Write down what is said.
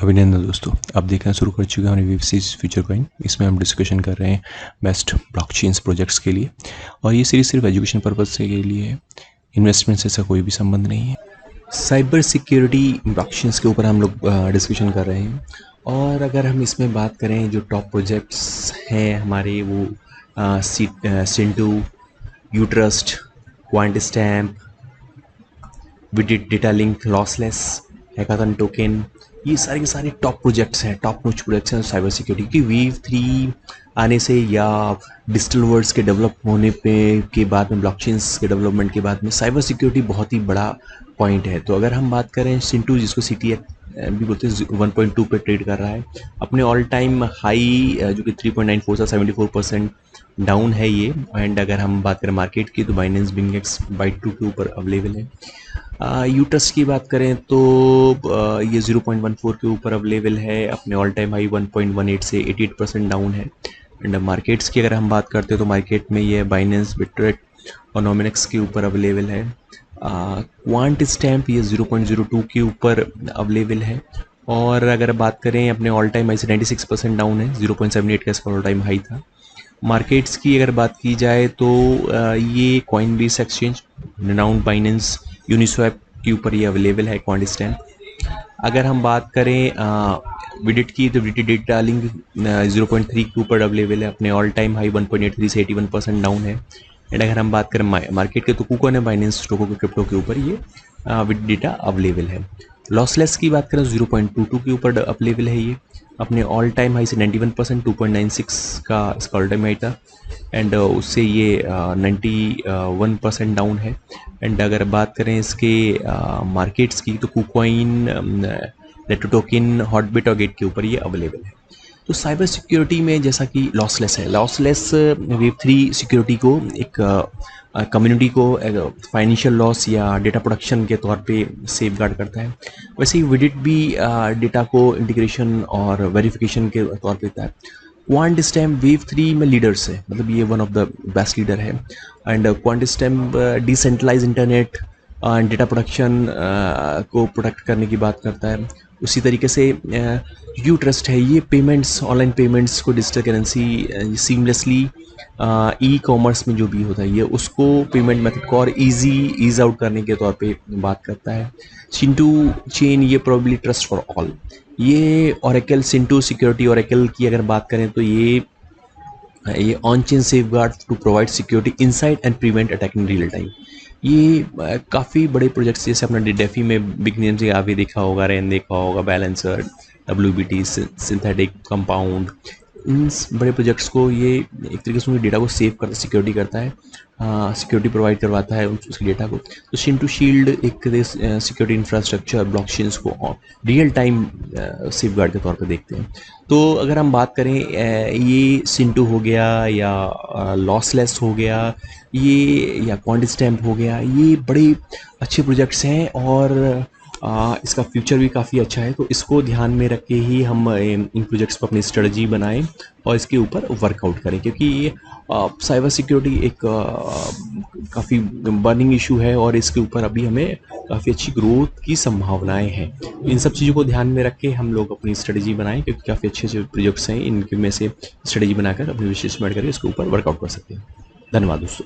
अभिनंदन दोस्तों, आप देखना शुरू कर चुके हैं हमारे वेबसीज फ्यूचर कॉइन। इसमें हम डिस्कशन कर रहे हैं बेस्ट ब्लॉकचेन्स प्रोजेक्ट्स के लिए, और ये सीरीज सिर्फ एजुकेशन पर्पज से के लिए है। इन्वेस्टमेंट से ऐसा कोई भी संबंध नहीं है। साइबर सिक्योरिटी ब्लॉकचेन्स के ऊपर हम लोग डिस्कशन कर रहे हैं। और अगर हम इसमें बात करें, जो टॉप प्रोजेक्ट्स हैं हमारे, वो सिंटू, यूट्रस्ट, क्वांट स्टैम्प, विडिट data link, lossless, hackathon token, ये सारे के सारे टॉप प्रोजेक्ट्स हैं, टॉप नोच प्रोजेक्ट्स हैं साइबर सिक्योरिटी की। वीव 3 आने से या डिजिटल वर्ल्ड्स के डेवलप होने पे के बाद में, ब्लॉकचेन्स के डेवलपमेंट के बाद में साइबर सिक्योरिटी बहुत ही बड़ा पॉइंट है। तो अगर हम बात करें सिंटू, जिसको CTX भी बोलते हैं, 1.2 पे ट्रेड कर रहा है। अपने ऑल टाइम हाई जो कि 3.94 से 74% डाउन है ये। एंड अगर हम बात करें मार्केट की, तो बाइनेंस बिंगेक्स बाइट 2 के ऊपर अवेलेबल है। यूट्रस्ट की बात करें तो ये 0.14 के ऊपर अवेलेबल है। अपने ऑल टाइम हाई 1.18 से 88% डाउन है। एंड मार्केट्स की अगर हम बात करते हैं तो मार्केट में ये बाइनेंस, बिटरेट और नोमिनेक्स के ऊपर अवेलेबल है। क्वांट स्टैम्प ये 0.02 के ऊपर अवेलेबल है। और अगर बात करें, अपने ऑल टाइम हाई से 96% डाउन है, 0.78 का इसका ऑल टाइम हाई था। मार्केट्स की अगर बात की जाए तो ये Coinbase exchange, renowned Binance, Uniswap के ऊपर ये अवेलेबल है क्वांट स्टैम्प। अगर हम बात करें विडिट की, तो विडिट डेटा लिंक 0.3 के ऊपर अवेलेबल है। अपने ऑल टाइम हाई 1.83 से 81% डाउन है। एंड अगर हम बात करें मार्केट के, तो कुकोन है बाइनेंस स्टोको के क्रिप्टो के ऊपर ये विद डेटा अवेलेबल है। लॉसलेस की बात करें, 0.22 के ऊपर अवेलेबल है ये। अपने ऑल टाइम हाई से 91%, 2.96 का इसका ऑल टाइम हाई था। एंड उससे ये 91% डाउन है। एंड अगर बात करें इसके मार्केट्स की, तो कुकॉइन, नेटो टोकन, हॉटबिट और गेट के ऊपर ये अवेलेबल है। तो साइबर सिक्योरिटी में जैसा कि लॉसलेस है, लॉसलेस वेब3 सिक्योरिटी को एक कम्युनिटी को फाइनेंशियल लॉस या डेटा प्रोटेक्शन के तौर पे सेफ गार्ड करता है। वैसे ही विडिट भी डेटा को इंटीग्रेशन और वेरिफिकेशन के तौर पे देता है। क्वांट स्टैम्प वेव3 में लीडर्स है, मतलब ये one of the best leader है। And Quantstamp decentralise internet data protection को प्रोटेक्ट करने की बात करता है। उसी तरीके से यूट्रस्ट है, ये पेमेंट्स, ऑनलाइन पेमेंट्स को digital currency seamlessly e commerce में जो भी होता है, ये उसको पेमेंट मेथड को और ईज आउट करने के तौर पे बात करता है। सिंटू चेन, ये प्रोबेबली ट्रस्ट फॉर ऑल। ये ओरेकल, सिंटू सिक्योरिटी ओरेकल की अगर बात करें तो ये on chain safeguard to provide security inside and prevent attack in real time. ये काफ़ी बड़े प्रोजेक्ट्स, जैसे अपना डेफी में बिग नेम से आपने देखा होगा, रेन देखा होगा, बैलेंसर, WBT, सिंथेटिक कंपाउंड, इन बड़े प्रोजेक्ट्स को ये एक तरीके से उनके डेटा को सेव करता, सिक्योरिटी करता है, सिक्योरिटी प्रोवाइड करवाता है उसके डेटा को। तो सिंटू शील्ड एक सिक्योरिटी इंफ्रास्ट्रक्चर ब्लॉकचेन्स को रियल टाइम सेफ गार्ड के तौर पे देखते हैं। तो अगर हम बात करें, ये सिंटू हो गया या लॉसलेस हो गया, ये या क्वांट स्टैम्प हो गया, ये बड़े अच्छे प्रोजेक्ट्स हैं और इसका फ्यूचर भी काफ़ी अच्छा है। तो इसको ध्यान में रख के ही हम इन प्रोजेक्ट्स पर अपनी स्ट्रेटजी बनाएं और इसके ऊपर वर्कआउट करें, क्योंकि ये साइबर सिक्योरिटी एक काफ़ी बर्निंग इशू है और इसके ऊपर अभी हमें काफ़ी अच्छी ग्रोथ की संभावनाएं हैं। इन सब चीज़ों को ध्यान में रख के हम लोग अपनी स्ट्रेटजी बनाएं, क्योंकि काफ़ी अच्छे अच्छे प्रोजेक्ट्स हैं, इनके में से स्ट्रेटजी बनाकर अपनी विशेष करके इसके ऊपर वर्कआउट कर सकते हैं। धन्यवाद दोस्तों।